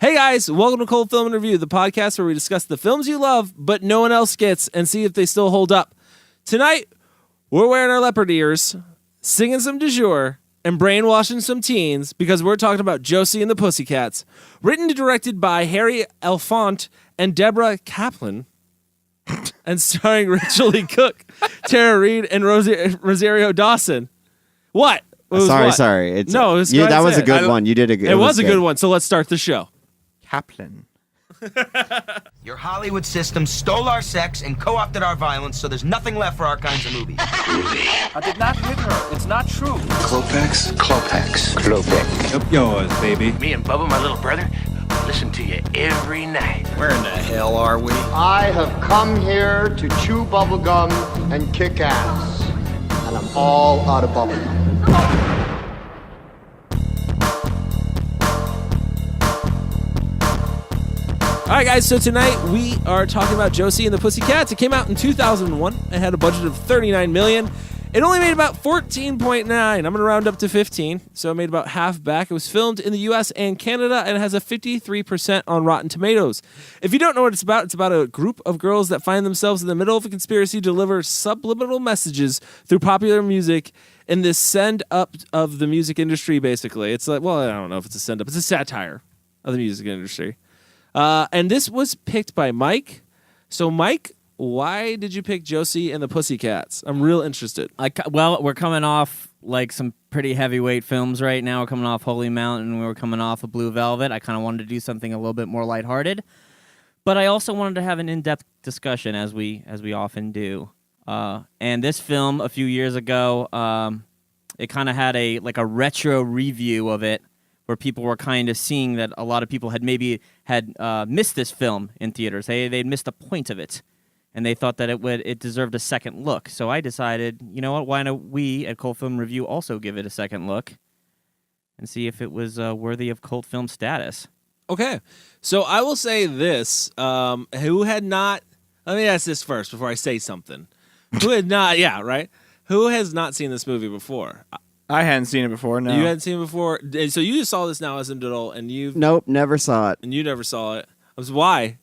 Hey guys, welcome to Cold Film and Review, the podcast where we discuss the films you love, but no one else gets, and see if they still hold up. Tonight, we're wearing our leopard ears, singing some du jour, and brainwashing some teens because we're talking about Josie and the Pussycats. Written and directed by Harry Elfont and Deborah Kaplan, and starring Rachel Lee Cook, Tara Reid, and Rosario Dawson. What? Sorry. It was that was a good one. You did a good. It was a good one. So let's start the show. Kaplan. Your Hollywood system stole our sex and co-opted our violence, so there's nothing left for our kinds of movies. I did not hit her. It's not true. Klopex? Up yours, baby. Me and Bubba, my little brother, listen to you every night. Where in the hell are we? I have come here to chew bubblegum and kick ass. And I'm all out of bubblegum. All right, guys, so tonight we are talking about Josie and the Pussycats. It came out in 2001. It had a budget of $39 million. It only made about 14.9. I'm going to round up to 15, so it made about half back. It was filmed in the U.S. and Canada, and it has a 53% on Rotten Tomatoes. If you don't know what it's about a group of girls that find themselves in the middle of a conspiracy to deliver subliminal messages through popular music in this send-up of the music industry, basically. It's like, well, I don't know if it's a send-up. It's a satire of the music industry. And this was picked by Mike. So, Mike, why did you pick Josie and the Pussycats? I'm real interested. Well, we're coming off like some pretty heavyweight films right now. We're coming off Holy Mountain. We were coming off of Blue Velvet. I kind of wanted to do something a little bit more lighthearted. But I also wanted to have an in-depth discussion, as we often do. And this film, a few years ago, it kind of had a retro review of it, where people were kind of seeing that a lot of people had missed this film in theaters. They'd missed the point of it, and they thought that it deserved a second look. So I decided, you know what, why don't we at Cult Film Review also give it a second look and see if it was worthy of cult film status. Okay. So I will say this. Who had not... Let me ask this first before I say something. Who had not... Yeah, right? Who has not seen this movie before? I hadn't seen it before, no. You hadn't seen it before? So you just saw this now as an adult, and you've... Nope, never saw it. And you never saw it. Why?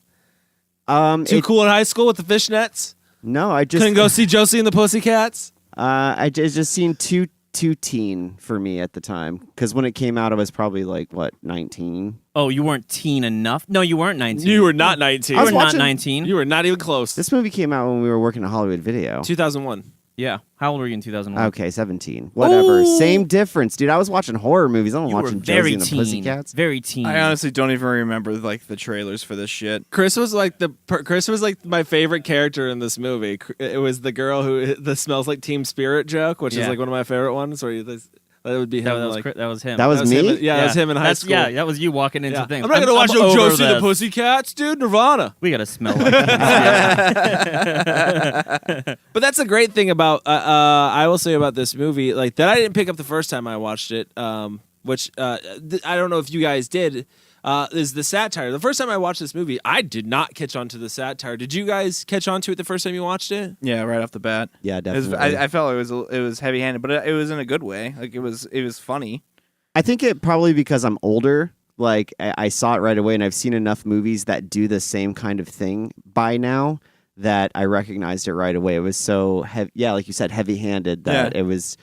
Too cool in high school with the fishnets? No, I just... Couldn't go see Josie and the Pussycats? I just seemed too teen for me at the time. Because when it came out, I was probably 19? Oh, you weren't teen enough? No, you weren't 19. You were not 19. You were not 19. You were not even close. This movie came out when we were working at Hollywood Video. 2001. Yeah. How old were you in 2001? Okay, 17. Whatever. Ooh. Same difference, dude. I was watching horror movies. I don't watching Josie and the Pussycats. Very teen. I honestly don't even remember the trailers for this shit. Chris was like my favorite character in this movie. It was the girl who the smells like Team Spirit joke, which is like one of my favorite ones. Where that would be him. That was him. That was me? That was him in high school. Yeah, that was you walking into things. I'm not going to watch no Josie and the Pussycats, dude. Nirvana. We got to smell like that. But that's the great thing about, I will say about this movie, that I didn't pick up the first time I watched it, which I don't know if you guys did, is the satire. The first time I watched this movie, I did not catch on to the satire. Did you guys catch on to it the first time you watched it? Yeah, right off the bat. Yeah, definitely. I felt it was heavy-handed, but it was in a good way. It was funny. I think it probably because I'm older. I saw it right away, and I've seen enough movies that do the same kind of thing by now that I recognized it right away. It was so heavy, like you said, heavy-handed that it was...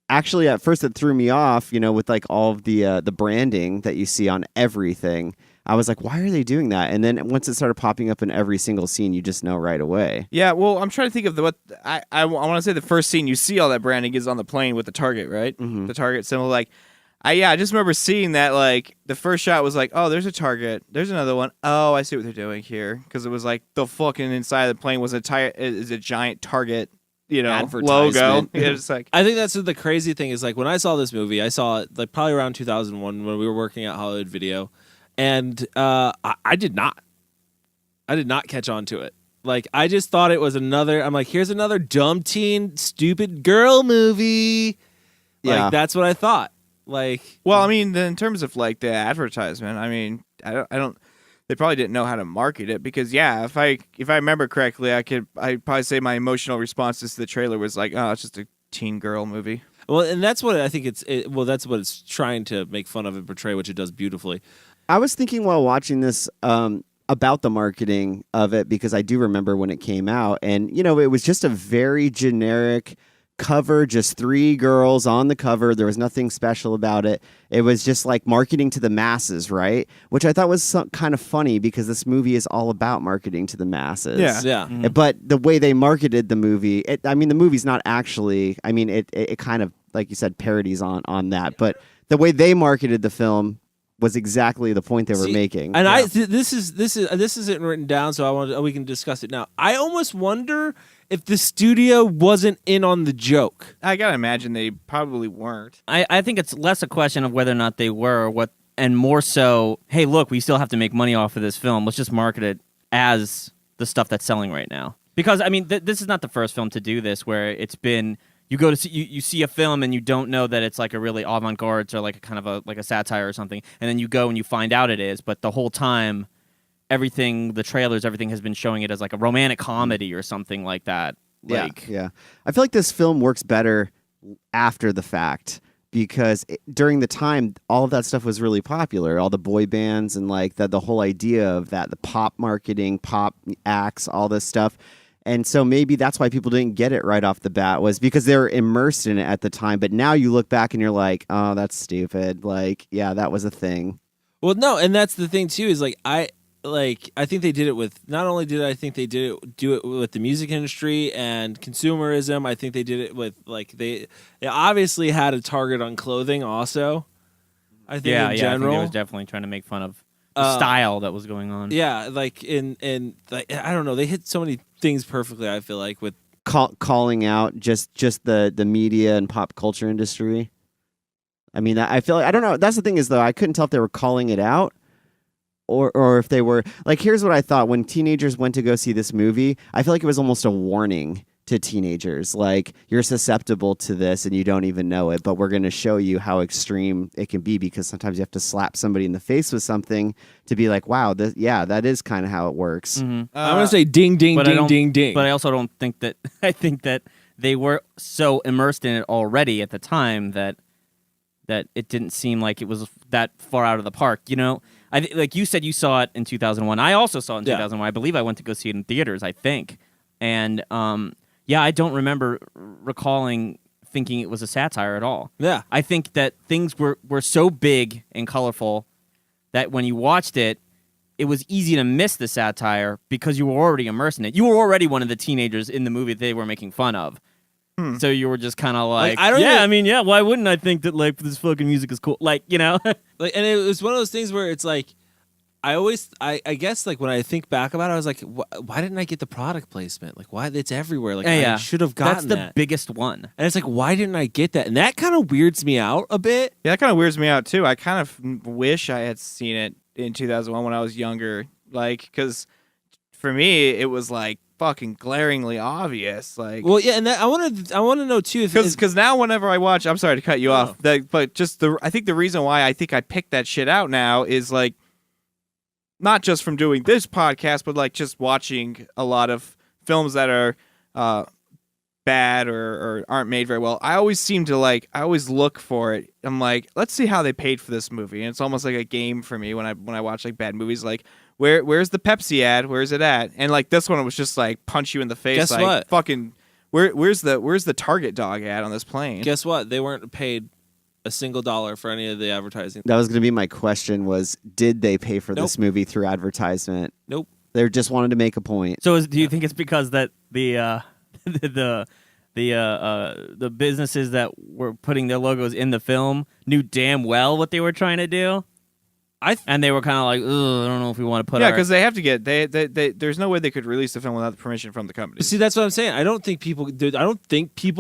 Actually, at first it threw me off, with all of the branding that you see on everything. I was like, why are they doing that? And then once it started popping up in every single scene, you just know right away. Yeah, well, I'm trying to think of I want to say the first scene you see all that branding is on the plane with the target, right? Mm-hmm. The target symbol. I just remember seeing that. The first shot was oh, there's a target. There's another one. Oh, I see what they're doing here, because it was the fucking inside of the plane was a giant target. Logo. It's I think that's the crazy thing is when I saw this movie, I saw it probably around 2001 when we were working at Hollywood Video, and I did not catch on to it. I just thought it was another. I'm here's another dumb teen, stupid girl movie. That's what I thought. Well, I mean, in terms of the advertisement, I mean, I don't. They probably didn't know how to market it because, if I remember correctly, I'd probably say my emotional responses to the trailer was oh, it's just a teen girl movie. Well, and that's what I think that's what it's trying to make fun of and portray, which it does beautifully. I was thinking while watching this about the marketing of it, because I do remember when it came out, and it was just a very generic cover, just 3 girls on the cover. There was nothing special about it. It was just like marketing to the masses, right? Which I thought was kind of funny, because this movie is all about marketing to the masses. Yeah. But the way they marketed the movie, the movie's not actually, it kind of, like you said, parodies on that. But the way they marketed the film was exactly the point they were making. And this isn't written down, so we can discuss it now. I almost wonder if the studio wasn't in on the joke. I gotta imagine they probably weren't. I think it's less a question of whether or not they were, and more so, hey, look, we still have to make money off of this film. Let's just market it as the stuff that's selling right now. Because this is not the first film to do this, where it's been. You go to see you see a film and you don't know that it's like a really avant-garde or like a kind of a satire or something, and then you go and you find out it is, but the whole time, the trailers, everything has been showing it as like a romantic comedy or something like that. Yeah. I feel like this film works better after the fact, because during the time, all of that stuff was really popular. All the boy bands and like the whole idea of that, the pop marketing, pop acts, all this stuff. And so maybe that's why people didn't get it right off the bat, was because they were immersed in it at the time. But now you look back and you're like, oh, that's stupid. Like, yeah, that was a thing. Well, no, and that's the thing too, is I think they did it with, not only did I think they do it with the music industry and consumerism, I think they did it with they obviously had a target on clothing also. I think in general. I think it was definitely trying to make fun of the style that was going on. Yeah, I don't know, they hit so many things perfectly, I feel like, with calling out just the media and pop culture industry. I feel like, I don't know. That's the thing is, though, I couldn't tell if they were calling it out or if they were like, here's what I thought when teenagers went to go see this movie. I feel like it was almost a warning to teenagers, like, you're susceptible to this and you don't even know it, but we're going to show you how extreme it can be, because sometimes you have to slap somebody in the face with something to be like, wow, that is kind of how it works. Mm-hmm. I'm going to say ding, ding, ding, ding, ding. But I also don't think that, I think that they were so immersed in it already at the time that it didn't seem like it was that far out of the park. Like you said, you saw it in 2001. I also saw it in 2001. I believe I went to go see it in theaters, I think. And, I don't remember recalling thinking it was a satire at all. Yeah. I think that things were so big and colorful that when you watched it, it was easy to miss the satire because you were already immersed in it. You were already one of the teenagers in the movie they were making fun of. So you were just kind of like, why wouldn't I think that like this fucking music is cool? Like, and it was one of those things where it's like, I guess like when I think back about it, I was like, why didn't I get the product placement? Like, why? It's everywhere. Like, I should have gotten that. That's the biggest one. And it's like, why didn't I get that? And that kind of weirds me out a bit. Yeah, that kind of weirds me out too. I kind of wish I had seen it in 2001 when I was younger. Like, because for me, it was like fucking glaringly obvious. Like, well, yeah, and I want to know too, because now whenever I watch, I'm sorry to cut you off, but just I think the reason why I think I picked that shit out now is like, not just from doing this podcast, but like just watching a lot of films that are bad or aren't made very well. I always look for it. I'm like, let's see how they paid for this movie. And it's almost like a game for me when I watch like bad movies. Like, where's the Pepsi ad? Where's it at? And like this one, it was just like punch you in the face. Guess like, what? Fucking where's the Target dog ad on this plane? Guess what? They weren't paid a single dollar for any of the advertising. That was going to be my question, was did they pay for this movie through advertisement? Nope. They just wanted to make a point. So do you think it's because that the businesses that were putting their logos in the film knew damn well what they were trying to do? And they were kind of like, I don't know if we want to put because they have to get they there's no way they could release the film without the permission from the company. See, that's what I'm saying. I don't think people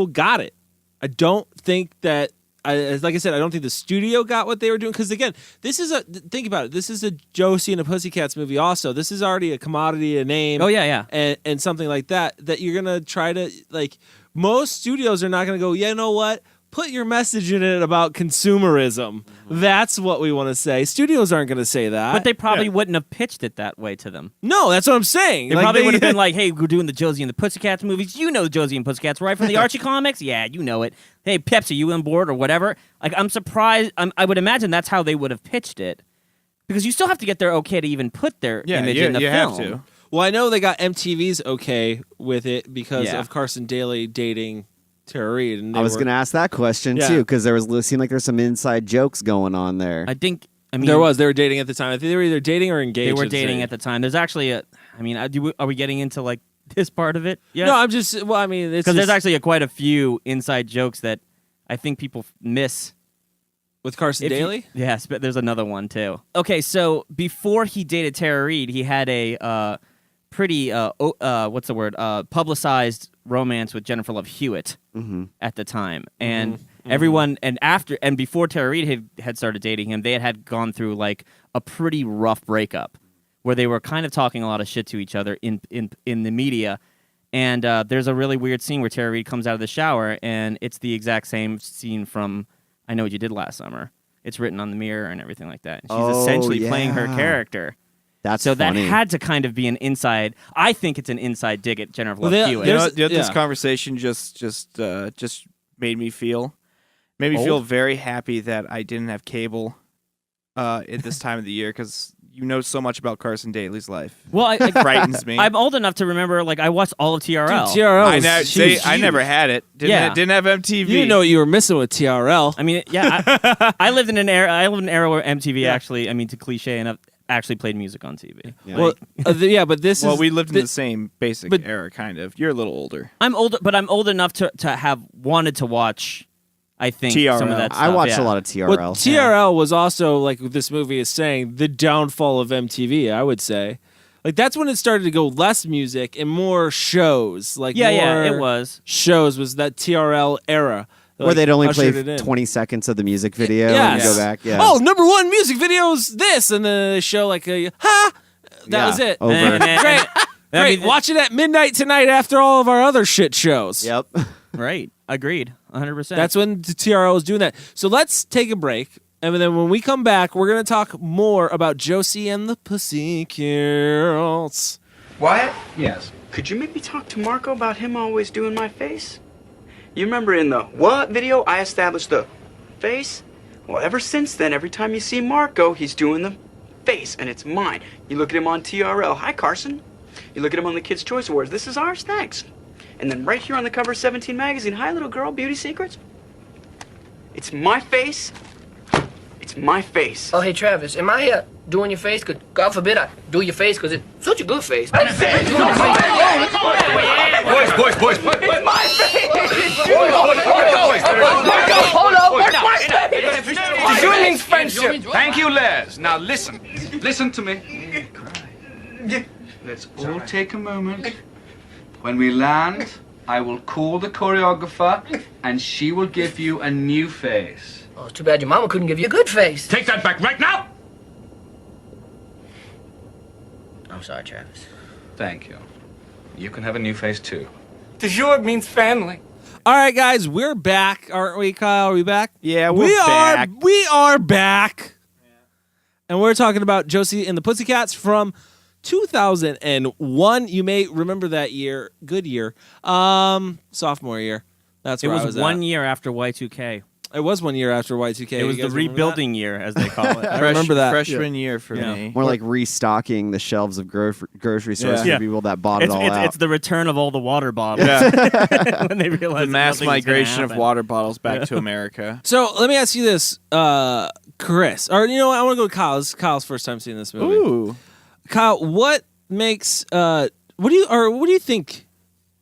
got it. I don't think that. Like I said, I don't think the studio got what they were doing, because again, think about it. This is a Josie and a Pussycats movie. Also, this is already a commodity, a name. Oh yeah. And something like that you're gonna try to like. Most studios are not gonna go, you know what? Put your message in it about consumerism. Mm-hmm. That's what we want to say. Studios aren't going to say that. But they probably wouldn't have pitched it that way to them. No, that's what I'm saying. They probably would have been like, hey, we're doing the Josie and the Pussycats movies. You know Josie and Pussycats, right? From the Archie comics? Yeah, you know it. Hey, Pepsi, you on board or whatever? Like, I'm surprised. I would imagine that's how they would have pitched it. because you still have to get their okay to even put their image you, in the you film. have to. Well, I know they got MTV's okay with it because Yeah. of Carson Daly dating Tara Reid. And I was going to ask that question too, because it seemed like there's some inside jokes going on there. I mean, they were dating at the time. I think they were either dating or engaged. They were dating at the time. There's actually are we getting into like this part of it? Yeah. No, I'm just. Well, I mean, because there's actually quite a few inside jokes that I think people miss. With Carson Daly? Yes, but there's another one too. Okay, so before he dated Tara Reid, he had a pretty publicized romance with Jennifer Love Hewitt at the time, and everyone and before Tara Reid had started dating him, they had gone through like a pretty rough breakup where they were kind of talking a lot of shit to each other in the media. And there's a really weird scene where Tara Reid comes out of the shower, and it's the exact same scene from I Know What You Did Last Summer. It's written on the mirror and everything like that. And she's essentially playing her character. That's so funny. that had to kind of be an inside. I think it's an inside dig at Jennifer Love Hewitt. You know what this conversation just made me feel? Made me feel very happy that I didn't have cable at this time of the year because you know so much about Carson Daly's life. Well, it frightens me. I'm old enough to remember. Like I watched all of TRL. Dude, TRL. I never had it. Didn't have MTV. You know what you were missing with TRL. I mean, yeah. I lived in an era. I lived in an era where MTV actually. I mean, to cliche enough, actually played music on TV. Yeah. Well, but this is. Well, we lived in the same basic era, kind of. You're a little older. I'm older, but I'm old enough to have wanted to watch. I think TRL. some of that stuff. I watched a lot of TRL. Well, TRL was also, like this movie is saying, the downfall of MTV, I would say. Like, that's when it started to go less music and more shows. Like, it was. Shows was that TRL era. Where they'd only play ushered it in. 20 seconds of the music video Yes. and go back. Yeah. Oh, number one music video is this. And then they show, like, that was it. Over. Great. Great. Watch it at midnight tonight after all of our other shit shows. Yep. Right. Agreed. 100%. That's when the TRL was doing that. So let's take a break. And then when we come back, we're going to talk more about Josie and the Pussycats. Wyatt? Yes. Could you maybe talk to Marco about him always doing my face? You remember in the what video I established the face? Well, ever since then, every time you see Marco, he's doing the face, and it's mine. You look at him on TRL. Hi, Carson. You look at him on the Kids' Choice Awards. This is ours, thanks. And then right here on the cover of 17 magazine, hi, little girl, beauty secrets. It's my face. It's my face. Oh, hey, Travis, am I doing your face? Cause God forbid I do your face, because it's such a good face. Boys. It's my face. Hold on. You mean friendship. Thank you, Les. Now listen. Listen to me. Let's all take a moment. When we land, I will call the choreographer, and she will give you a new face. Oh, it's too bad your mama couldn't give you a good face. Take that back right now! I'm sorry, Travis. Thank you. You can have a new face, too. De jour means family. All right, guys, we're back. Aren't we, Kyle? Are we back? Yeah, we're back. We are back. And we're talking about Josie and the Pussycats from 2001. You may remember that year. Good year. Sophomore year. That's where I was 1 at. year after Y2K. It was 1 year after Y2K. It was You the guys remember rebuilding year, as they call it. I remember that. Freshman year for me. More like restocking the shelves of grocery stores Yeah. for people that bought it all out. It's the return of all the water bottles. Yeah. When they realized The mass that nothing was gonna migration of happen. water bottles back to America. So let me ask you this, Chris. Or you know what? I want to go with Kyle. This is Kyle's first time seeing this movie. Ooh. Kyle, what makes what do you think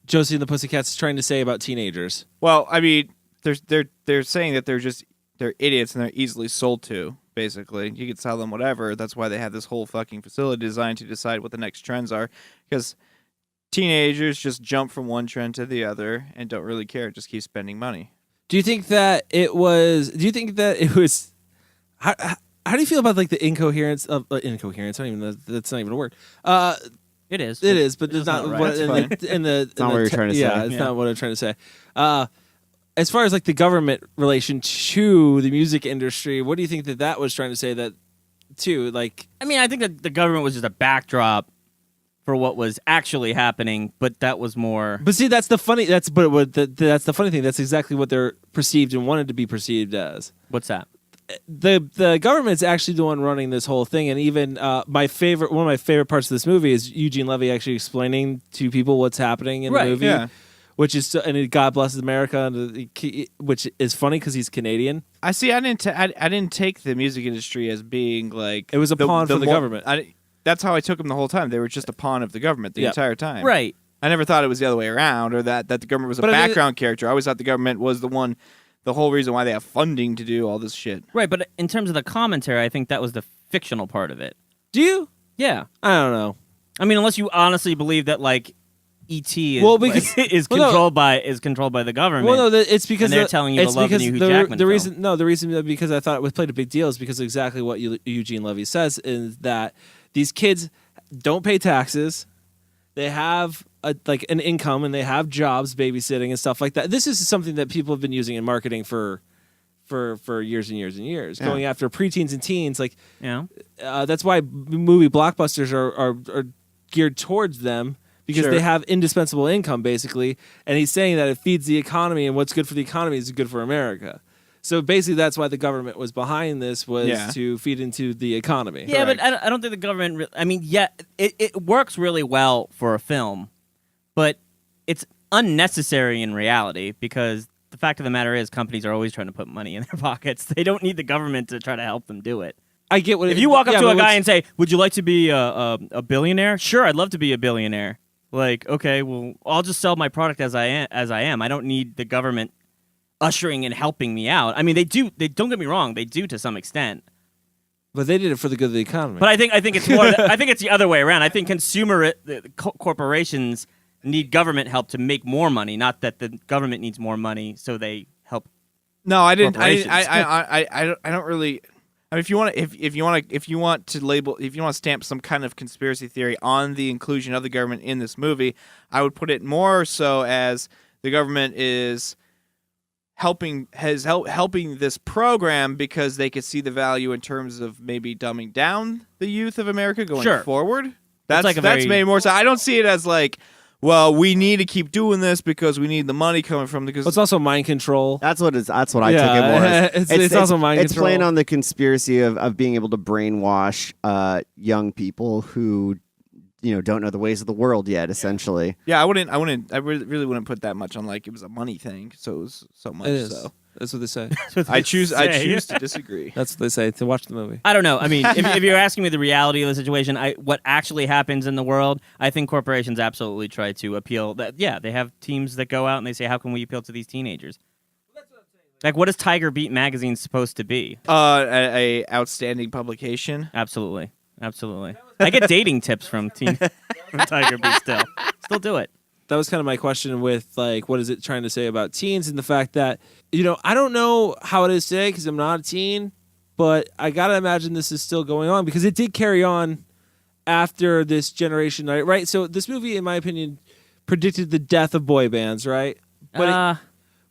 Josie and the Pussycats is trying to say about teenagers? Well, I mean, they're saying that they're idiots and they're easily sold to, basically. You could sell them whatever. That's why they have this whole fucking facility designed to decide what the next trends are. Because teenagers just jump from one trend to the other and don't really care. Just keep spending money. Do you think that it was how do you feel about like the incoherence of incoherence? I don't even that's not even a word. It is. It is, but It's it's not not right. what That's in the It's not what you're trying to say. Yeah, it's Yeah. not what I'm trying to say. As far as like the government relation to the music industry, what do you think that was trying to say that too? Like, I mean, I think that the government was just a backdrop for what was actually happening, but that was more. but see, that's the funny thing. That's exactly what they're perceived and wanted to be perceived as. What's that? the government's actually the one running this whole thing, and even one of my favorite parts of this movie is Eugene Levy actually explaining to people what's happening in the movie. Yeah. Which is God blesses America, which is funny because he's Canadian. I see. I didn't take the music industry as being like it was a pawn for the government. That's how I took them the whole time. They were just a pawn of the government the entire time. Right. I never thought it was the other way around, or that the government was a background character. I always thought the government was the whole reason why they have funding to do all this shit. Right, but in terms of the commentary, I think that was the fictional part of it. Do you? Yeah. I don't know. I mean, unless you honestly believe that like E.T. is controlled by the government. Well, no, it's because they're telling you to love the new Hugh Jackman the reason because I thought it was played a big deal is because exactly what Eugene Levy says is that these kids don't pay taxes, they have an income, and they have jobs, babysitting and stuff like that. This is something that people have been using in marketing for years and years and years, going after preteens and teens. That's why movie blockbusters are geared towards them. Because they have indispensable income, basically. And he's saying that it feeds the economy, and what's good for the economy is good for America. So basically that's why the government was behind this, was to feed into the economy. Yeah, correct. But I don't think the government... it works really well for a film, but it's unnecessary in reality because the fact of the matter is companies are always trying to put money in their pockets. They don't need the government to try to help them do it. I get what... If you walk up to a guy and say, would you like to be a billionaire? Sure, I'd love to be a billionaire. Like, okay, well, I'll just sell my product as I am. I don't need the government ushering and helping me out. I mean, they do. They don't get me wrong. They do to some extent. But they did it for the good of the economy. But I think it's more. I think it's the other way around. I think corporations need government help to make more money, not that the government needs more money, so they help. No, I didn't. I don't really. I mean, if you want to stamp some kind of conspiracy theory on the inclusion of the government in this movie, I would put it more so as the government is helping this program because they could see the value in terms of maybe dumbing down the youth of America going forward. That's maybe more so. I don't see it as like, well, we need to keep doing this because we need the money coming from the... It's also mind control. That's what I took it more as. It's also mind control. It's playing on the conspiracy of being able to brainwash young people who don't know the ways of the world yet, essentially. Yeah, I really wouldn't put that much on like it was a money thing, so it was so much. It is. So. That's what they say. I choose to disagree. That's what they say, to watch the movie. I don't know. I mean, if you're asking me the reality of the situation, what actually happens in the world, I think corporations absolutely try to appeal. They have teams that go out and they say, how can we appeal to these teenagers? Like, what is Tiger Beat magazine supposed to be? A outstanding publication. Absolutely. I get dating tips from Tiger Beat still do it. That was kind of my question with, like, what is it trying to say about teens and the fact that, I don't know how it is today because I'm not a teen, but I got to imagine this is still going on because it did carry on after this generation, right? So this movie, in my opinion, predicted the death of boy bands, right?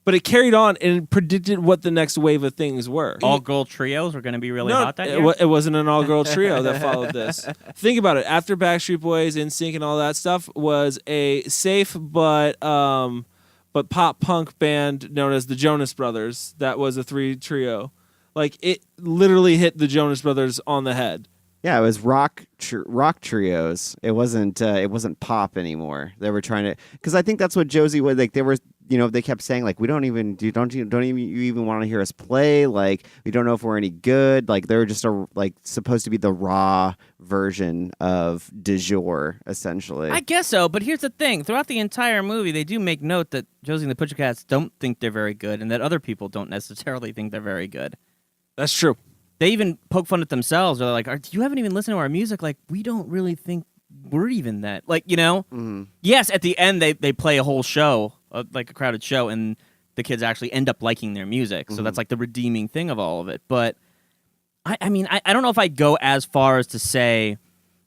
But it carried on and predicted what the next wave of things were. All-girl trios were going to be really hot that year? It wasn't an all-girl trio that followed this. Think about it. After Backstreet Boys, NSYNC, and all that stuff was a safe but pop-punk band known as the Jonas Brothers. That was a trio. Like, it literally hit the Jonas Brothers on the head. Yeah, it was rock trios. It wasn't pop anymore. They were trying to, because I think that's what Josie was like. They were, they kept saying like, we don't even want to hear us play. Like, we don't know if we're any good. Like, they were just supposed to be the raw version of du jour, essentially. I guess so, but here's the thing: throughout the entire movie, they do make note that Josie and the Pussycats don't think they're very good, and that other people don't necessarily think they're very good. That's true. They even poke fun at themselves. They're like, you haven't even listened to our music. Like, we don't really think we're even that. Like, Mm-hmm. Yes, at the end, they play a whole show, like a crowded show, and the kids actually end up liking their music. Mm-hmm. So that's like the redeeming thing of all of it. But, I mean, I don't know if I'd go as far as to say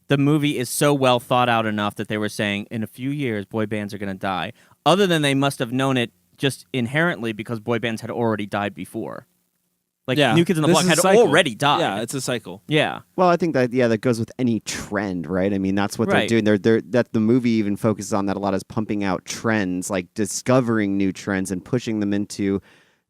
the movie is so well thought out enough that they were saying, in a few years, boy bands are going to die. Other than they must have known it just inherently because boy bands had already died before. Like, New Kids on the Block had already died. Yeah, it's a cycle. Yeah. Well, I think that goes with any trend, right? I mean, that's what they're doing. That the movie even focuses on that a lot, is pumping out trends, like discovering new trends and pushing them into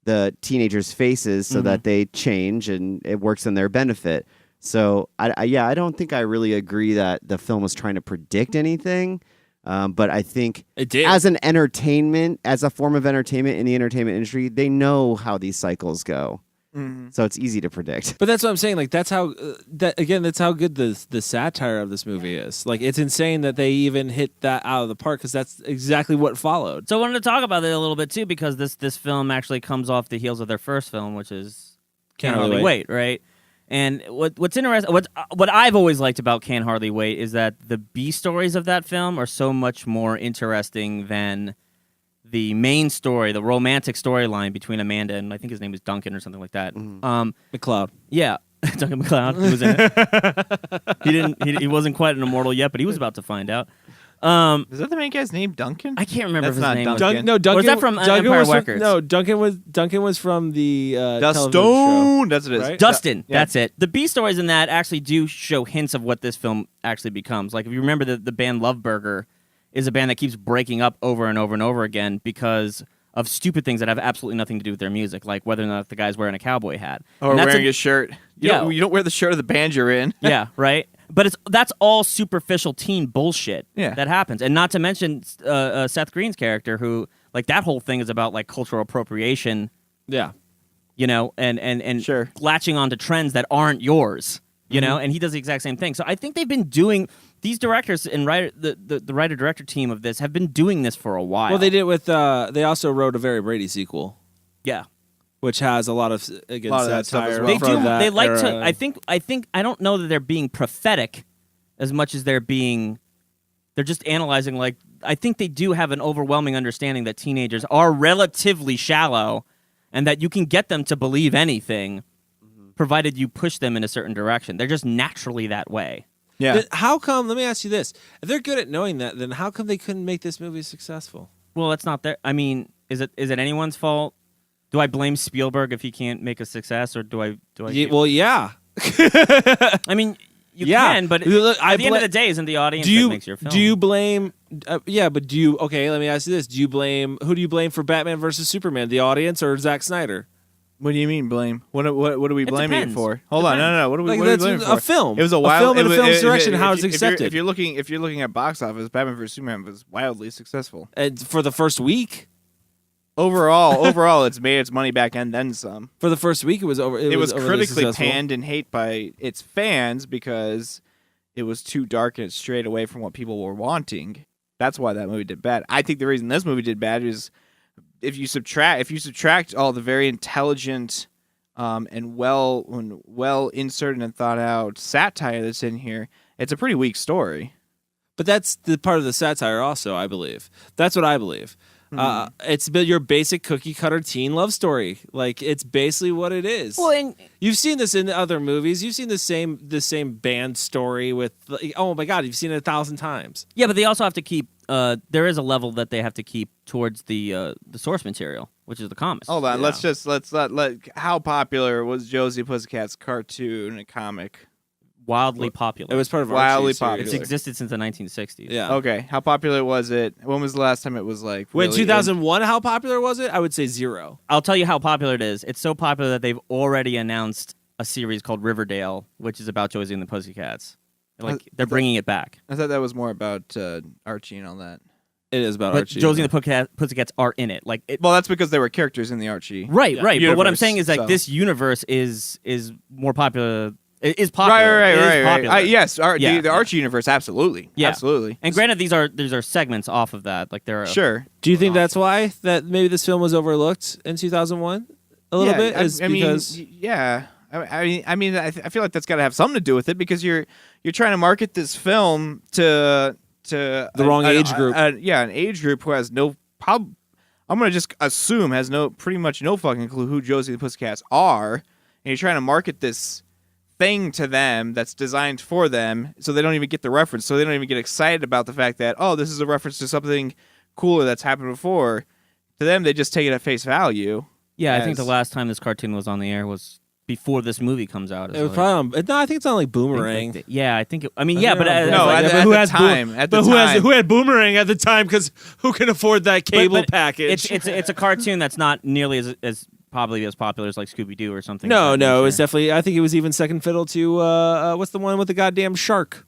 the teenagers' faces so that they change and it works in their benefit. So I don't think I really agree that the film was trying to predict anything. But I think it did. As an entertainment, as a form of entertainment in the entertainment industry, they know how these cycles go. So it's easy to predict. But that's what I'm saying. Like that's how that's how good the satire of this movie is. Like it's insane that they even hit that out of the park because that's exactly what followed. So I wanted to talk about it a little bit too because this film actually comes off the heels of their first film, which is Can't Hardly Wait, right? And what's interesting, what I've always liked about Can't Hardly Wait is that the B stories of that film are so much more interesting than the main story, the romantic storyline between Amanda and I think his name is Duncan or something like that. McLeod. Yeah, Duncan McLeod. He was in it. He wasn't quite an immortal yet, but he was about to find out. Is that the main guy's name, Duncan? I can't remember That's his not name. Duncan. Duncan. Or is that from Empire Records? Duncan was from the Dustone. television show. That's what it is. Right? Dustin, Yeah. that's it. The B stories in that actually do show hints of what this film actually becomes. Like if you remember the band Love Burger is a band that keeps breaking up over and over and over again because of stupid things that have absolutely nothing to do with their music, like whether or not the guy's wearing a cowboy hat. Or wearing a shirt. You Yeah. don't wear the shirt of the band you're in. Yeah, right? But that's all superficial teen bullshit that happens. And not to mention Seth Green's character who, like, that whole thing is about, like, cultural appropriation. Yeah. You know, and latching onto trends that aren't yours, you know? And he does the exact same thing. So I think they've been doing... These directors and the writer-director team of this have been doing this for a while. Well, they did with... they also wrote a Very Brady sequel. Yeah. Which has a lot of, again, that stuff as satire. well. They from do. that They like era. to... I think... I don't know that they're being prophetic as much as they're being... They're just analyzing, like... I think they do have an overwhelming understanding that teenagers are relatively shallow and that you can get them to believe anything provided you push them in a certain direction. They're just naturally that way. Yeah. Then how come, let me ask you this. If they're good at knowing that, then how come they couldn't make this movie successful? Well, that's not their... I mean, is it anyone's fault? Do I blame Spielberg if he can't make a success, or do I? Well, yeah. I mean, you can, but Look, at the end of the day, isn't the audience that makes your film? Do you blame? Yeah, but do you? Okay, let me ask you this: do you blame? Who do you blame for Batman versus Superman? The audience or Zack Snyder? What do you mean blame? What are we blaming it depends. for? Hold on, no. What are we blaming for? A film. It was a film in a film's direction. if- How if it's you- accepted. If you're looking at box office, Batman vs Superman was wildly successful. And for the first week. Overall, it's made its money back and then some. For the first week, it was over. It was overly critically successful. panned and hate by its fans because it was too dark and it strayed away from what people were wanting. That's why that movie did bad. I think the reason this movie did bad is if you subtract all the very intelligent and well inserted and thought out satire that's in here, it's a pretty weak story. But that's the part of the satire, also. I believe that's what I believe. It's your basic cookie cutter teen love story. Like it's basically what it is. Well, and you've seen this in other movies. You've seen the same band story with. Oh my God, you've seen it 1,000 times. Yeah, but they also have to keep. There is a level that they have to keep towards the source material, which is the comics. Hold on, let's let. How popular was Josie Pussycats cartoon and comic? Wildly popular. It was part of Wildly Archie's series. popular. It's existed since the 1960s. Yeah. Okay, how popular was it? When was the last time it was like? When really 2001, how popular was it? I would say 0. I'll tell you how popular it is. It's so popular that they've already announced a series called Riverdale, which is about Josie and the Pussycats. Like they're bringing it back. I thought that was more about Archie and all that. It is about But Archie. Josie and the Pussycats are in it. Like, Well, that's because they were characters in the Archie. right. But what I'm universe, saying is like so. this universe is more popular. Is popular. Right. It is popular. Yes, Yeah, the Archie universe, absolutely. Yeah. Absolutely. And granted, these are segments off of that. Like there are Sure. Do you think that's why that maybe this film was overlooked in 2001 a little bit? I mean, I feel like that's got to have something to do with it because you're trying to market this film to the wrong age group. An age group who has no I'm gonna just assume has pretty much no fucking clue who Josie and the Pussycats are, and you're trying to market this thing to them that's designed for them, so they don't even get the reference, so they don't even get excited about the fact that this is a reference to something cooler that's happened before. To them, they just take it at face value. Yeah, I think the last time this cartoon was on the air was before this movie comes out. It was probably on, no, I think it's on like Boomerang. At who had Boomerang at the time? Because who can afford that cable package? It's a cartoon that's not nearly as probably as popular as like Scooby Doo or something. No, of that it nature. was definitely. I think it was even second fiddle to what's the one with the goddamn shark?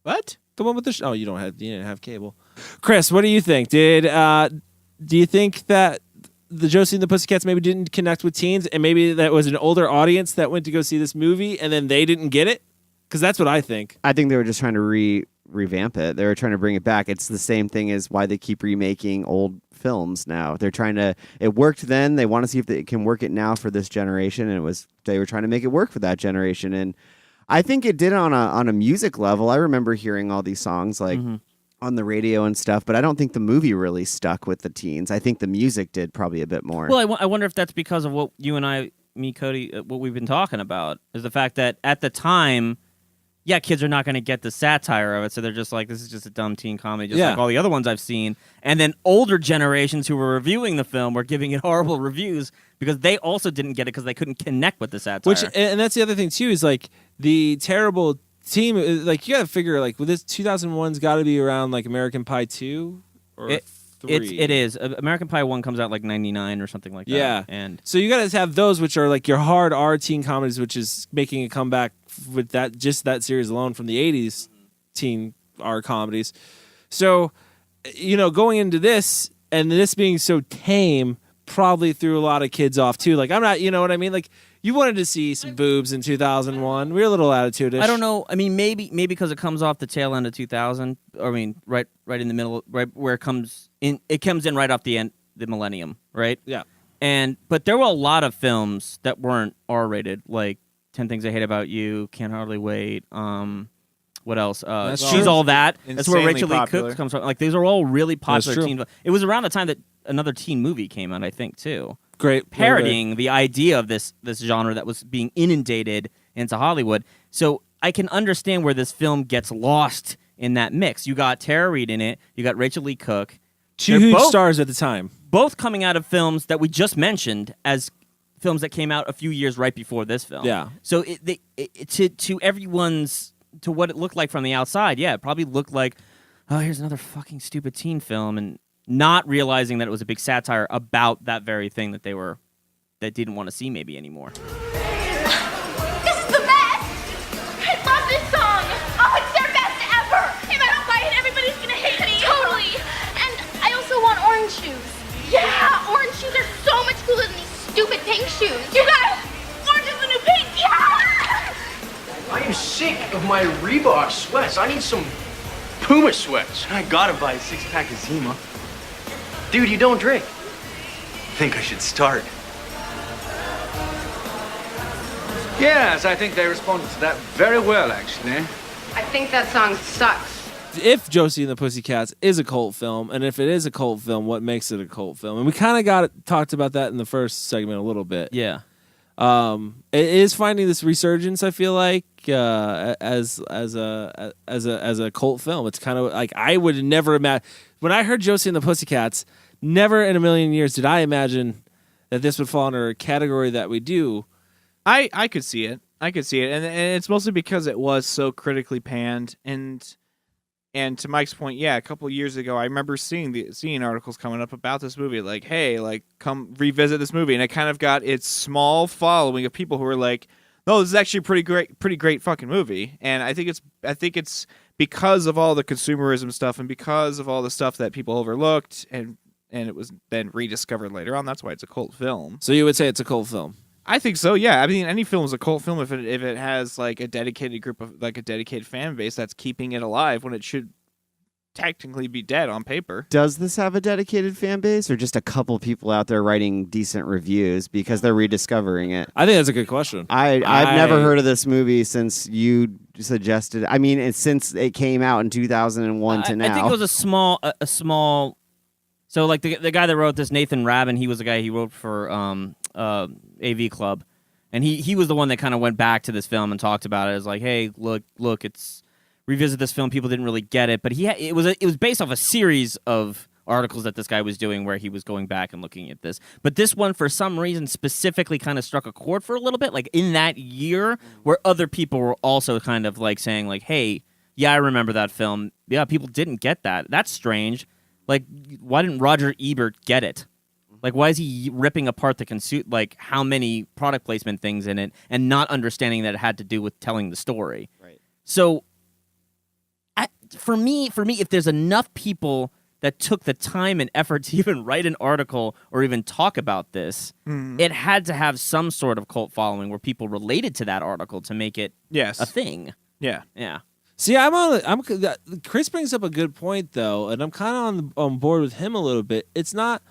What? The one with the you didn't have cable. Chris, what do you think? Do you think that the Josie and the Pussycats maybe didn't connect with teens, and maybe that was an older audience that went to go see this movie, and then they didn't get it? Because that's what I think. I think they were just trying to revamp it. They were trying to bring it back. It's the same thing as why they keep remaking old films now. They're trying to. It worked then. They want to see if they can work it now for this generation, and they were trying to make it work for that generation. And I think it did on a music level. I remember hearing all these songs like on the radio and stuff, but I don't think the movie really stuck with the teens. I think the music did probably a bit more. Well, I wonder if that's because of what you and me, Cody, what we've been talking about, is the fact that at the time, yeah, kids are not going to get the satire of it, so they're just like, this is just a dumb teen comedy, just like all the other ones I've seen. And then older generations who were reviewing the film were giving it horrible reviews because they also didn't get it because they couldn't connect with the satire. And that's the other thing, too, is like the terrible team, like you got to figure, like, with this 2001's got to be around like American Pie 2 or 3. It is. American Pie 1 comes out like 99 or something like that. Yeah. And so you got to have those, which are like your hard R teen comedies, which is making a comeback with that series alone from the 80s teen R comedies. So, going into this and this being so tame probably threw a lot of kids off too. Like, I'm not, you know what I mean? Like, you wanted to see some boobs in 2001. We were a little attitude-ish. I don't know. I mean, maybe because it comes off the tail end of 2000. I mean, right in the middle, right where it comes in. It comes in right off the end, the millennium, right? Yeah. But there were a lot of films that weren't R-rated, like 10 Things I Hate About You, Can't Hardly Wait. What else? She's All That. That's where Rachel Lee Cook comes from. Like, these are all really popular teen. It was around the time that another teen movie came out, I think, too. Great. Parodying the idea of this genre that was being inundated into Hollywood. So I can understand where this film gets lost in that mix. You got Tara Reid in it. You got Rachel Lee Cook. Two huge stars at the time. Both coming out of films that we just mentioned as films that came out a few years right before this film. Yeah. So to everyone's, to what it looked like from the outside, yeah, it probably looked like, oh, here's another fucking stupid teen film, and not realizing that it was a big satire about that very thing that that didn't want to see maybe anymore. This is the best! I love this song! Oh, it's their best ever! If I don't buy it, everybody's gonna hate me! Totally! And I also want orange shoes. Yeah! Orange shoes are so much cooler than these stupid pink shoes. You guys! Orange is the new pink! Yeah! I am sick of my Reebok sweats. I need some Puma sweats. I gotta buy a 6-pack of Zima. Dude, you don't drink. I think I should start. Yes, I think they responded to that very well, actually. I think that song sucks. If Josie and the Pussycats is a cult film, and if it is a cult film, what makes it a cult film? And we kind of talked about that in the first segment a little bit. Yeah. It is finding this resurgence, I feel like, as a cult film. It's kind of like, I would never imagine, when I heard Josie and the Pussycats, never in a million years did I imagine that this would fall under a category that we do. I could see it. And it's mostly because it was so critically panned. And to Mike's point, yeah, a couple of years ago, I remember seeing articles coming up about this movie, like, hey, like, come revisit this movie, and it kind of got its small following of people who were like, no, this is actually a pretty great fucking movie. And I think it's because of all the consumerism stuff and because of all the stuff that people overlooked, and it was then rediscovered later on. That's why it's a cult film. So you would say it's a cult film? I think so, yeah. I mean, any film is a cult film if it has like a dedicated group of, like, a dedicated fan base that's keeping it alive when it should technically be dead on paper. Does this have a dedicated fan base, or just a couple people out there writing decent reviews because they're rediscovering it? I think that's a good question. I've never heard of this movie since you suggested. I mean, since it came out in 2001 to now. I think it was a small. So like the guy that wrote this, Nathan Rabin, he was the guy he wrote for AV Club, and he was the one that kind of went back to this film and talked about it as like, hey, look, it's revisit this film. People didn't really get it, but it was based off a series of articles that this guy was doing where he was going back and looking at this. But this one, for some reason, specifically kind of struck a chord for a little bit, like in that year, where other people were also kind of like saying like, hey, yeah, I remember that film. Yeah, people didn't get that. That's strange. Like, why didn't Roger Ebert get it? Like, why is he ripping apart like how many product placement things in it and not understanding that it had to do with telling the story? Right. So, for me, if there's enough people that took the time and effort to even write an article or even talk about this, it had to have some sort of cult following where people related to that article to make it a thing. Yeah. Yeah. See, Chris brings up a good point though, and I'm kind of on board with him a little bit. It's not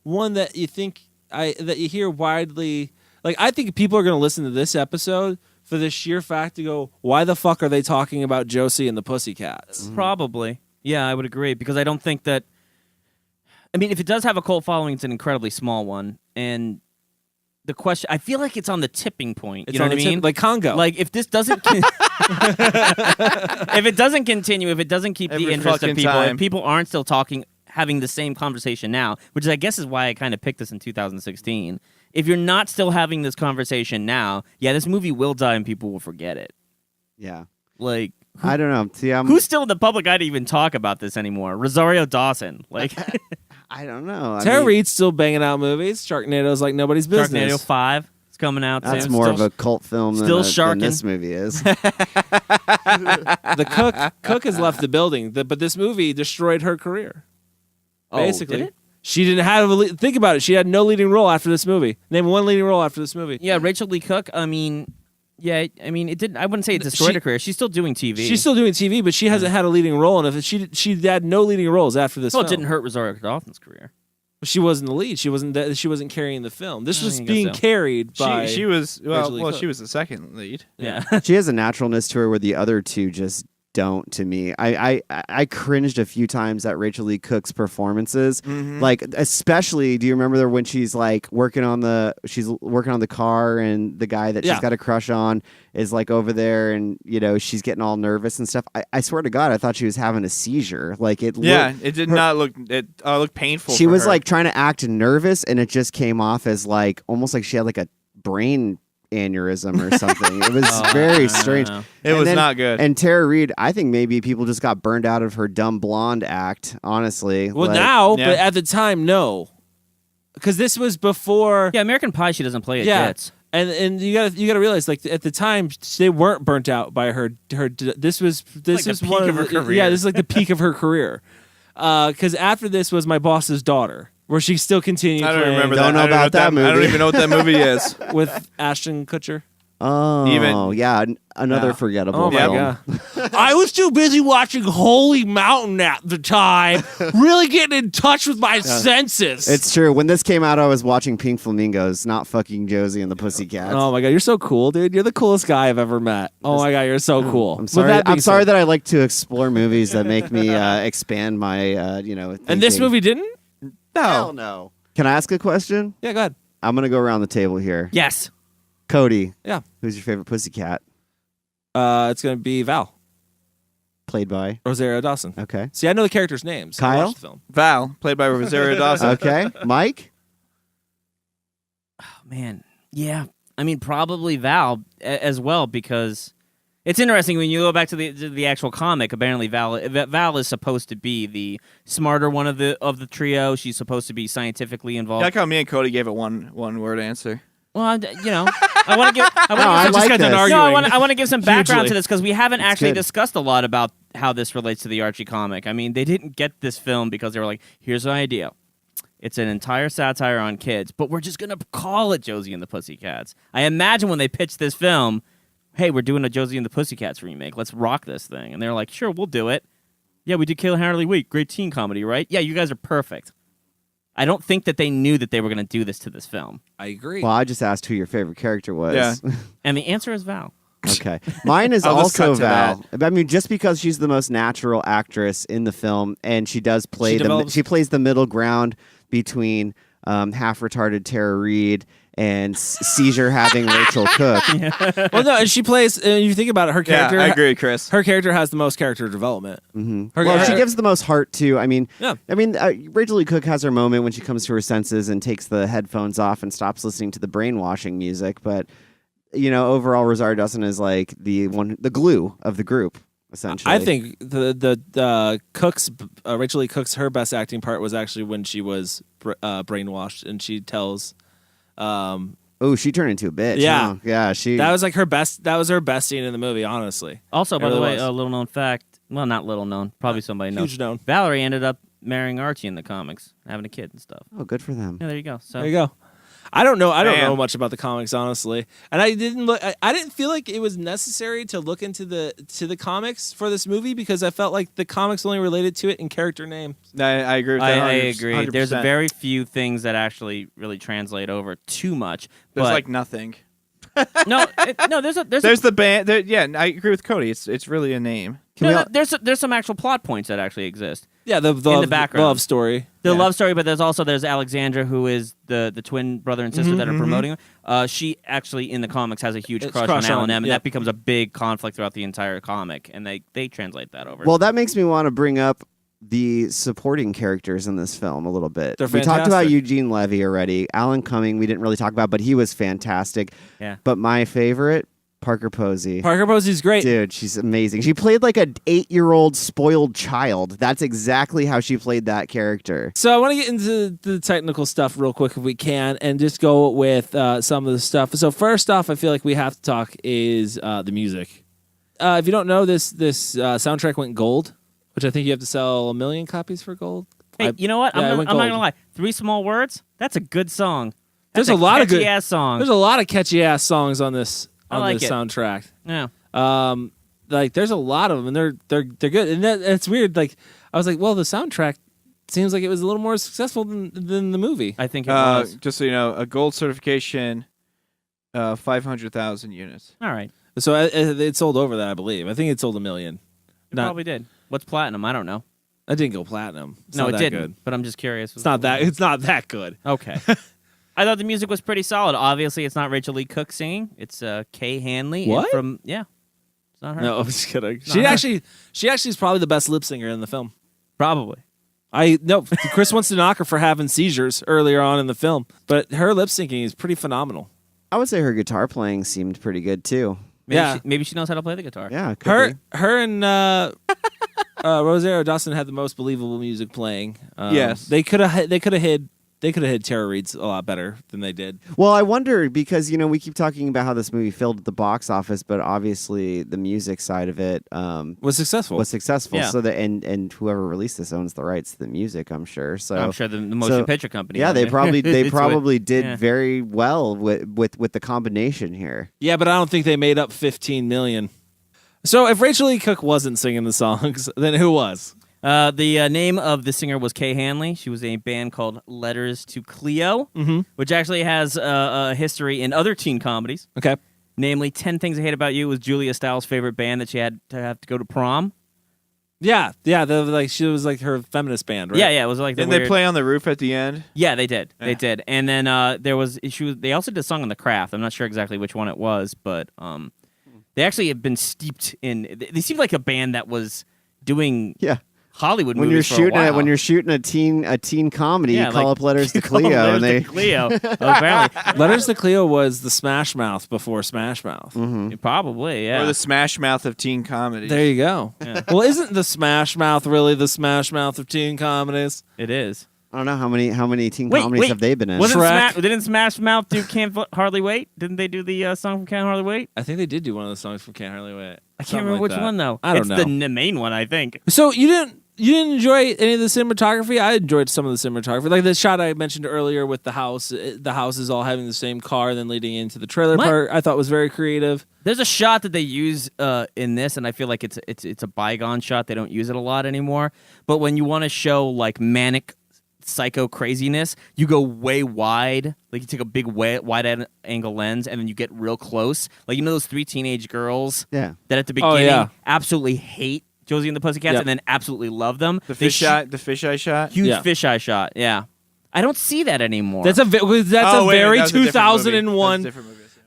one that you think that you hear widely. Like, I think people are going to listen to this episode for the sheer fact to go, why the fuck are they talking about Josie and the Pussycats? Probably. Yeah, I would agree, because I don't think that... I mean, if it does have a cult following, it's an incredibly small one, and the question... I feel like it's on the tipping point, you know what I mean? Like Congo. Like, if this doesn't... if it doesn't continue, if it doesn't keep the interest of people, if people aren't still having the same conversation now, which I guess is why I kind of picked this in 2016, if you're not still having this conversation now, this movie will die and people will forget it. Yeah. Like... I don't know. See, who's still in the public eye to even talk about this anymore? Rosario Dawson. Like, I don't know. Tara Reid's still banging out movies. Sharknado's like nobody's business. Sharknado 5 is coming out soon. That's more of a cult film than this movie is. The cook has left the building, but this movie destroyed her career. Basically. Did it? She didn't have think about it. She had no leading role after this movie. Name one leading role after this movie. Yeah, Rachel Lee Cook. I mean, it didn't. I wouldn't say it destroyed her career. She's still doing TV. She's still doing TV, but she hasn't had a leading role. And if she had no leading roles after this, well, film. It didn't hurt Rosario Dawson's career. She wasn't the lead. She wasn't carrying the film. This was being carried by. She was Cook. she was the second lead. Yeah. She has a naturalness to her where the other two just don't. To me, I cringed a few times at Rachel Lee Cook's performances. Like, especially, do you remember when she's like working on the car, and the guy that she's got a crush on is like over there, and she's getting all nervous and stuff. I swear to God, I thought she was having a seizure. Like, it looked painful. She was her. like trying to act nervous, and it just came off as like almost like she had like a brain aneurysm or something. It was very strange. It was not good. And Tara Reid, I think maybe people just got burned out of her dumb blonde act, honestly. Well, now, but at the time, no. Because this was before... Yeah, American Pie, she doesn't play it yet. And you gotta realize, like, at the time, they weren't burnt out by her. This was one of her career. Yeah, this is like the peak of her career. Because after this was My Boss's Daughter, where she still continued. I don't playing. remember Don't that. know about that movie. I don't even know what that movie is. With Ashton Kutcher. Oh, yeah, another forgettable film. God. I was too busy watching Holy Mountain at the time, really getting in touch with my senses. It's true. When this came out, I was watching Pink Flamingos, not fucking Josie and the Pussycats. Oh my God, you're so cool, dude. You're the coolest guy I've ever met. Oh my God, you're so cool. I'm sorry. I'm sorry that I like to explore movies that make me expand my, thinking. And this movie didn't? No. Hell no. Can I ask a question? Yeah, go ahead. I'm gonna go around the table here. Yes. Cody. Yeah. Who's your favorite Pussycat? It's gonna be Val, played by Rosario Dawson. Okay. See, I know the characters' names. I Kyle? watched the film. Val, played by Rosario Dawson. Okay. Mike? Oh, man. Yeah. I mean, probably Val as well, because it's interesting when you go back to the actual comic. Apparently, Val is supposed to be the smarter one of the trio. She's supposed to be scientifically involved. I like how me and Cody gave it one word answer. Well, I want to give. I want to give some background to this, because we haven't actually discussed a lot about how this relates to the Archie comic. I mean, they didn't get this film because they were like, "Here's an idea. It's an entire satire on kids, but we're just gonna call it Josie and the Pussycats." I imagine when they pitched this film, "Hey, we're doing a Josie and the Pussycats remake. Let's rock this thing." And they're like, "Sure, we'll do it." Yeah, we did Kill Harley Week, great teen comedy, right? Yeah, you guys are perfect. I don't think that they knew that they were going to do this to this film. I agree. Well, I just asked who your favorite character was. Yeah. And the answer is Val. Okay. Mine is also Val. I mean, just because she's the most natural actress in the film, and she does play she plays the middle ground between half-retarded Tara Reid and seizure having Rachel Cook. Yeah. Well, no, and she plays. You think about it, her character. Yeah, I agree, Chris. Her character has the most character development. Mm-hmm. She gives the most heart too. I mean, Rachel Lee Cook has her moment when she comes to her senses and takes the headphones off and stops listening to the brainwashing music. But overall, Rosario Dawson is like the glue of the group. essentially. I think the Cook's Rachel Lee Cook's her best acting part was actually when she was brainwashed and she tells. She turned into a bitch. Yeah, huh? Yeah. That was like her best. That was her best scene in the movie, honestly. Also, by the way, a little known fact. Well, not little known. Probably somebody knows. Huge known. Valerie ended up marrying Archie in the comics, having a kid and stuff. Oh, good for them. Yeah, there you go. So there you go. I don't know. I don't know much about the comics, honestly, and I didn't look. I didn't feel like it was necessary to look into the comics for this movie because I felt like the comics only related to it in character names. I agree with that. I agree. 100%. There's very few things that actually really translate over too much. There's but like nothing. no. There's the band. I agree with Cody. It's really a name. There's some actual plot points that actually exist. Yeah, the in the background, love story. The love story, but there's Alexandra, who is the twin brother and sister that are promoting her. She actually in the comics has a huge crush on L&M, and that becomes a big conflict throughout the entire comic, and they translate that over. Well, that makes me want to bring up the supporting characters in this film a little bit. They're we talked about fantastic. Eugene Levy already. Alan Cumming we didn't really talk about, but he was fantastic. Yeah. But my favorite, Parker Posey. Parker Posey's great. Dude, she's amazing. She played like an 8-year-old spoiled child. That's exactly how she played that character. So I want to get into the technical stuff real quick if we can, and just go with some of the stuff. So first off, I feel like we have to talk is the music. If you don't know, this soundtrack went gold, which I think you have to sell 1 million copies for gold. Hey, you know what? Yeah, I'm not gonna lie. 3 Small Words. That's a good song. That's There's a lot of good ass songs. There's a lot of catchy ass songs on this like it. soundtrack. Yeah. Like there's a lot of them, and they're good. And it's weird. Like I was like, well, the soundtrack seems like it was a little more successful than the movie. I think it was. Just so you know, a gold certification, 500,000 units. All right. So it sold over that, I believe. I think it sold 1 million. It probably did. What's platinum? I don't know. I didn't go platinum. It's No, not it that didn't. good. But I'm just curious. It's not that good. Okay. I thought the music was pretty solid. Obviously, it's not Rachel Lee Cook singing. It's Kay Hanley. What? It's not her. No, I'm just kidding. She actually is probably the best lip singer in the film. Probably. Chris wants to knock her for having seizures earlier on in the film, but her lip syncing is pretty phenomenal. I would say her guitar playing seemed pretty good too. Maybe she knows how to play the guitar. Yeah, her and Rosario Dawson had the most believable music playing. Yes, they could have hid Tara Reid's a lot better than they did. Well, I wonder because we keep talking about how this movie failed at the box office, but obviously the music side of it was successful. Yeah. So and whoever released this owns the rights to the music, I'm sure. So I'm sure the motion picture company. Yeah, they probably did yeah. very well with the combination here. Yeah, but I don't think they made up 15 million. So if Rachel Lee Cook wasn't singing the songs, then who was? The name of the singer was Kay Hanley. She was in a band called Letters to Cleo, which actually has a history in other teen comedies. Okay. Namely, 10 Things I Hate About You was Julia Stiles' favorite band that she had to have to go to prom. Yeah. She was like her feminist band, right? Yeah, it was like Didn't they play on the roof at the end? Yeah, they did. Yeah. They did. And then they also did a song on The Craft. I'm not sure exactly which one it was, but they actually have been steeped in. They seemed like a band that was doing Hollywood movies for a while. When you're shooting a teen comedy, you call up Letters to Cleo, Cleo. Apparently, Letters to Cleo was the Smash Mouth before Smash Mouth. Probably, yeah. Or the Smash Mouth of teen comedy. There you go. Yeah. Well, isn't the Smash Mouth really the Smash Mouth of teen comedies? It is. I don't know how many teen comedies have they been in. Didn't Smash Mouth do Can't Hardly Wait? Didn't they do the song from Can't Hardly Wait? I think they did do one of the songs from Can't Hardly Wait. I can't remember which one though. I don't know. It's the main one, I think. So you didn't enjoy any of the cinematography? I enjoyed some of the cinematography, like the shot I mentioned earlier with the house. The house is all having the same car, then leading into the trailer part. I thought was very creative. There's a shot that they use in this, and I feel like it's a bygone shot. They don't use it a lot anymore. But when you want to show like manic psycho craziness, you go way wide. Like you take a big wide angle lens, and then you get real close. Like those 3 teenage girls that at the beginning absolutely hate Josie and the Pussycats, and then absolutely love them. The fisheye shot, huge fisheye shot. Yeah, I don't see that anymore. That's a very 2001.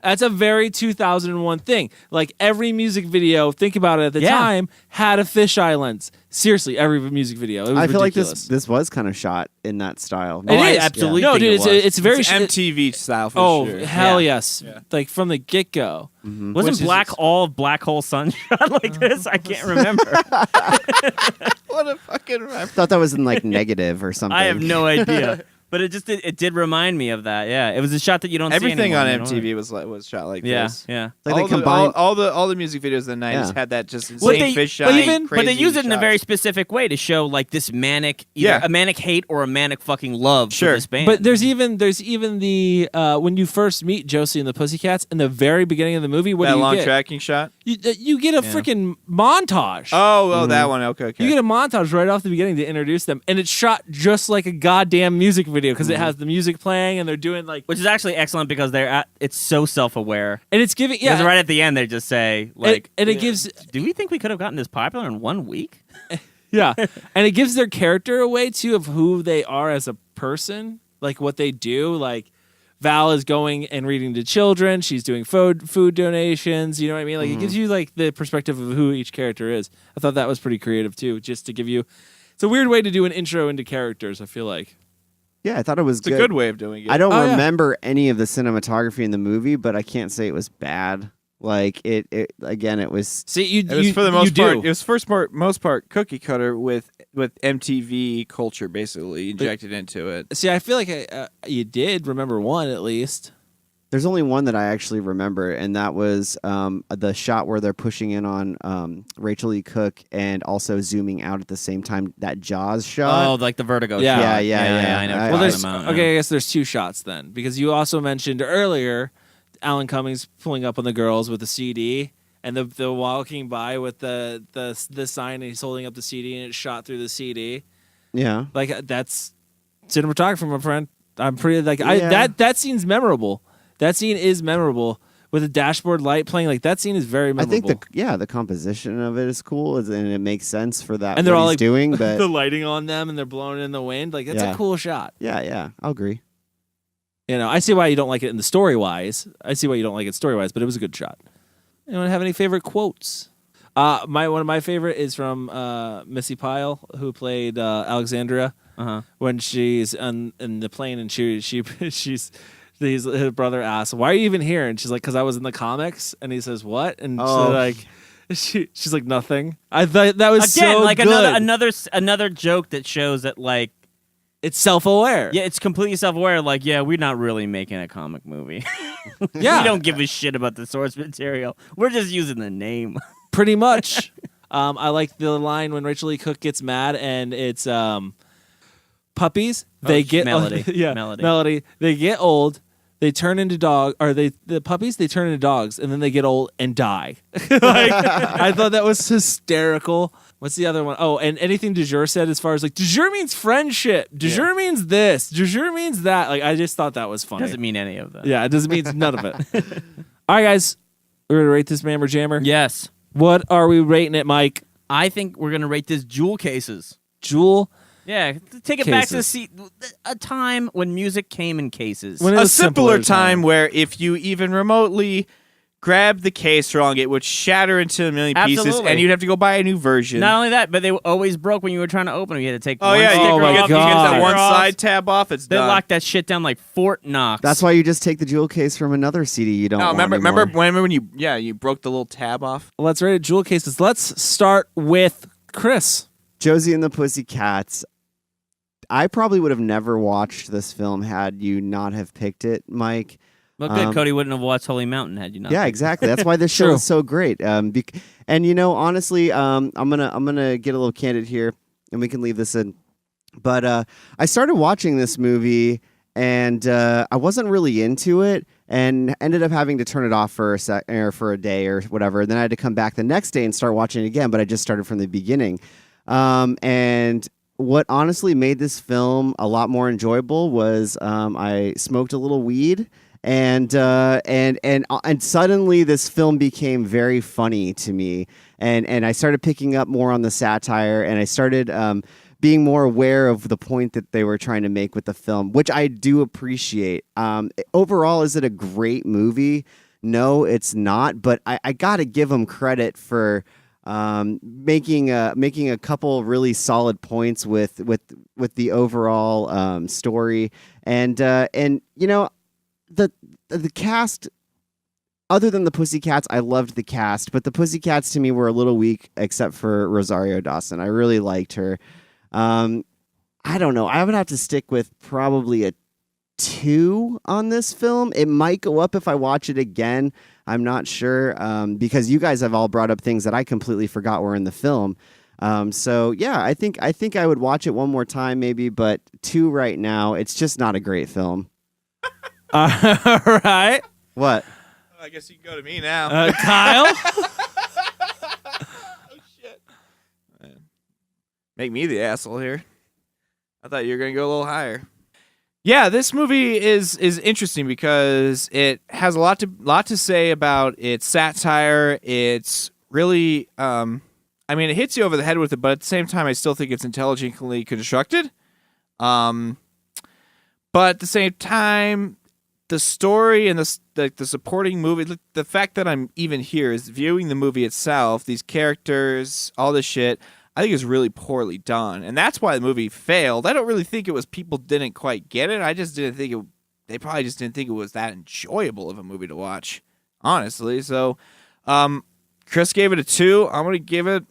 That's a very 2001 thing. Like every music video, think about it at the time, had a fisheye lens. Seriously, every music video. It was I feel ridiculous. like this was kind of shot in that style. It is. absolutely No, think dude, it was. it's very It's MTV style for Oh, sure. hell yes. Like from the get-go. Wasn't all of Black Hole Sun shot like this? I can't remember. What a fucking I thought that was in like negative or something. I have no idea. But it did remind me of that. Yeah, it was a shot that you don't Everything see on anymore, MTV was shot like Yeah, this. yeah. Like all, they combined all the music videos of the 90s Yeah. had that just But insane they, fisheye, but they use it in a shots. very specific way to show like this manic, either a manic hate or a manic fucking love for this band. But there's even the when you first meet Josie and the Pussycats in the very beginning of the movie, what that do you long get? tracking shot. You get a freaking montage. Oh, that one. Okay. You get a montage right off the beginning to introduce them, and it's shot just like a goddamn music video because it has the music playing and they're doing like, which is actually excellent because it's so self-aware, and it's giving because right at the end they just say like, it gives. Do we think we could have gotten this popular in 1 week? Yeah, and it gives their character away too of who they are as a person, like what they do. Like Val is going and reading to children; she's doing food donations. You know what I mean? Like it gives you like the perspective of who each character is. I thought that was pretty creative too, just to give you. It's a weird way to do an intro into characters. I feel like. Yeah, I thought it was It's a good way of doing it. I don't remember any of the cinematography in the movie, but I can't say it was bad. Like it again, it was. See, It was for the most part. It was most part cookie cutter with MTV culture basically injected into it. See, I feel like you did remember one at least. There's only one that I actually remember, and that was the shot where they're pushing in on Rachel E. Cook and also zooming out at the same time. That Jaws shot. Oh, like the Vertigo Yeah. shot. Yeah. I know. Well, there's okay. I guess there's two shots then, because you also mentioned earlier Alan Cummings pulling up on the girls with the CD, and the walking by with the sign, and he's holding up the CD, and it's shot through the CD. Yeah, like that's cinematography, my friend. I'm pretty like Yeah. that scene's memorable. That scene is memorable with the dashboard light playing. Like that scene is very memorable. I think the composition of it is cool, and it makes sense for that. and they're what all he's like doing, but the lighting on them, and they're blowing in the wind. Like it's a cool shot. Yeah, I'll agree. You know, I see why you don't like it in the story wise. I see why you don't like it story wise, but it was a good shot. Anyone have any favorite quotes? One of my favorite is from Missy Pyle, who played Alexandria when she's in the plane, and she's her brother asks, "Why are you even here?" And she's like, "Because I was in the comics." And he says, "What?" And she's like, "Nothing." I thought that was again so like good. another joke that shows that like it's self-aware. Yeah, it's completely self-aware. Like, yeah, we're not really making a comic movie. Yeah, we don't give a shit about the source material. We're just using the name. Pretty much. I like the line when Rachel E. Cook gets mad, and it's puppies. They get Melody. Melody. They get old. They turn into the puppies. They turn into dogs, and then they get old and die. I thought that was hysterical. What's the other one? Oh, and anything de jure said as far as like de jure means friendship. De jure means this. De jure means that. Like I just thought that was funny. Doesn't mean any of that. Yeah, it doesn't mean none of it. All right, guys, we're gonna rate this Mammer Jammer. Yes. What are we rating it, Mike? I think we're gonna rate this Jewel Cases. Jewel. Yeah, take it back to a time when music came in cases. A simpler time where if you even remotely grabbed the case wrong, it would shatter into a million pieces, Absolutely. and you'd have to go buy a new version. Not only that, but they always broke when you were trying to open them. You had to take one you sticker get off, you get that the one off. side tab off. It's They done. locked that shit down like Fort Knox. That's why you just take the jewel case from another CD you don't want remember anymore. when you broke the little tab off? Let's rate it Jewel Cases. Let's start with Chris. Josie and the Pussycats. I probably would have never watched this film had you not have picked it, Mike. Well, good. Cody wouldn't have watched Holy Mountain had you not. Yeah, exactly. That's why this show is so great. And honestly, I'm gonna get a little candid here, and we can leave this in. But I started watching this movie, and I wasn't really into it, and ended up having to turn it off for a day or whatever. And then I had to come back the next day and start watching it again. But I just started from the beginning, and what honestly made this film a lot more enjoyable was I smoked a little weed, and suddenly this film became very funny to me, and I started picking up more on the satire, and I started being more aware of the point that they were trying to make with the film, which I do appreciate. Overall, is it a great movie? No, it's not. But I got to give them credit for making a couple really solid points with the overall story, and you know, the cast. Other than the Pussycats, I loved the cast, but the Pussycats to me were a little weak, except for Rosario Dawson. I really liked her. I don't know. I would have to stick with probably a 2 on this film. It might go up if I watch it again. I'm not sure, because you guys have all brought up things that I completely forgot were in the film. So yeah, I think I would watch it one more time maybe, but 2 right now. It's just not a great film. All right. What? I guess you can go to me now. Kyle? Oh, shit. Man. Make me the asshole here. I thought you were going to go a little higher. Yeah, this movie is interesting because it has a lot to say about its satire. It's really, I mean, it hits you over the head with it, but at the same time, I still think it's intelligently constructed. But at the same time, the story and the supporting movie, the fact that I'm even here is viewing the movie itself, these characters, all this shit, I think is really poorly done. And that's why the movie failed. I don't really think it was people didn't quite get it. I just didn't think they probably just didn't think it was that enjoyable of a movie to watch, honestly. So, Chris gave it a 2. I'm going to give it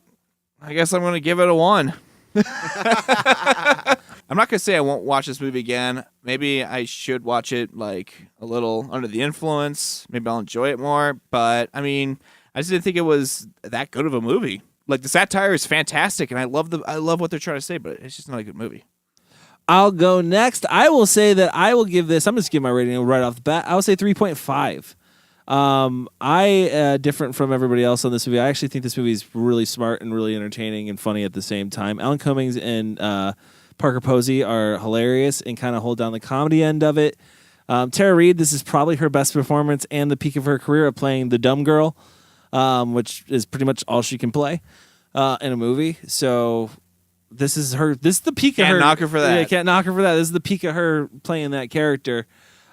a 1. I'm not going to say I won't watch this movie again. Maybe I should watch it like a little under the influence. Maybe I'll enjoy it more. But, I mean, I just didn't think it was that good of a movie. Like, the satire is fantastic, and I love what they're trying to say, but it's just not a good movie. I'll go next. I will say that I will give this, I'm just give my rating right off the bat. I will say 3.5. I different from everybody else on this movie. I actually think this movie is really smart and really entertaining and funny at the same time. Alan Cummings and Parker Posey are hilarious and kind of hold down the comedy end of it. Tara Reid, this is probably her best performance and the peak of her career of playing the dumb girl, which is pretty much all she can play in a movie. So this is the peak of her. Can't knock her for that. Yeah, can't knock her for that. This is the peak of her playing that character.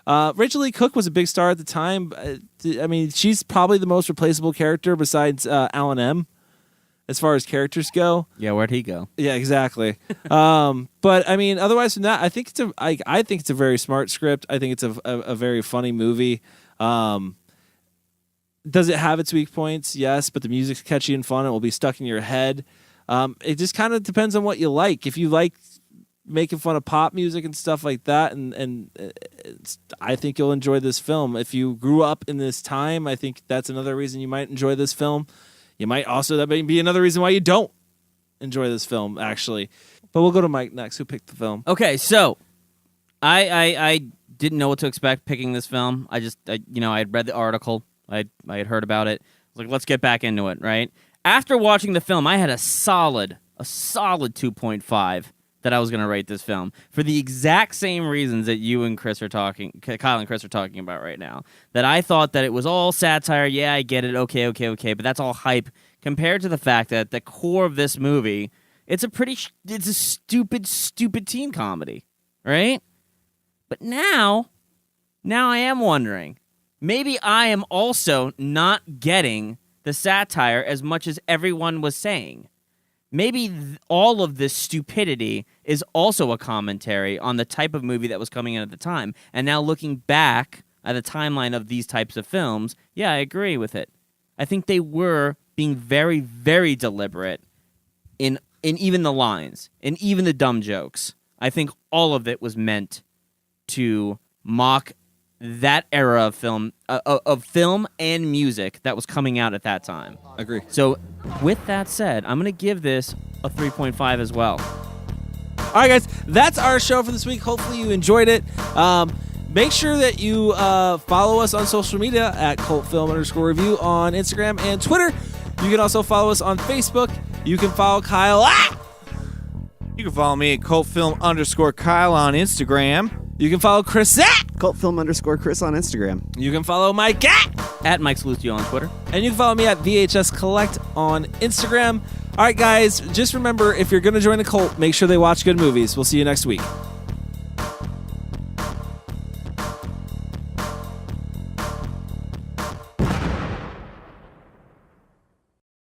Rachel Lee Cook was a big star at the time. I mean, she's probably the most replaceable character besides Alan M. as far as characters go. Yeah, where'd he go? Yeah, exactly. But I mean, otherwise from that, I think it's a very smart script. I think it's a very funny movie. Does it have its weak points? Yes, but the music's catchy and fun. It will be stuck in your head. It just kind of depends on what you like. If you like making fun of pop music and stuff like that, and I think you'll enjoy this film. If you grew up in this time, I think that's another reason you might enjoy this film. You might also, that may be another reason why you don't enjoy this film, actually. But we'll go to Mike next, who picked the film. Okay, so I didn't know what to expect picking this film. I had read the article. I had heard about it. I was like, let's get back into it, right? After watching the film, I had a solid 2.5 that I was going to rate this film for the exact same reasons that you and Chris are talking, Kyle and Chris are talking about right now. That I thought that it was all satire. Yeah, I get it. Okay. But that's all hype compared to the fact that the core of this movie, it's a stupid teen comedy, right? But now I am wondering, maybe I am also not getting the satire as much as everyone was saying. Maybe all of this stupidity is also a commentary on the type of movie that was coming in at the time. And now looking back at the timeline of these types of films, yeah, I agree with it. I think they were being very, very deliberate in even the lines, and even the dumb jokes. I think all of it was meant to mock that era of film and music that was coming out at that time. Agree. So with that said, I'm going to give this a 3.5 as well. All right, guys, that's our show for this week. Hopefully you enjoyed it. Make sure that you follow us on social media at cultfilm_review on Instagram and Twitter. You can also follow us on Facebook. You can follow Kyle. You can follow me at cultfilm_Kyle on Instagram. You can follow Chris at cultfilm_Chris on Instagram. You can follow Mike at Mike Salustio on Twitter. And you can follow me at VHS Collect on Instagram. All right, guys, just remember, if you're going to join the cult, make sure they watch good movies. We'll see you next week.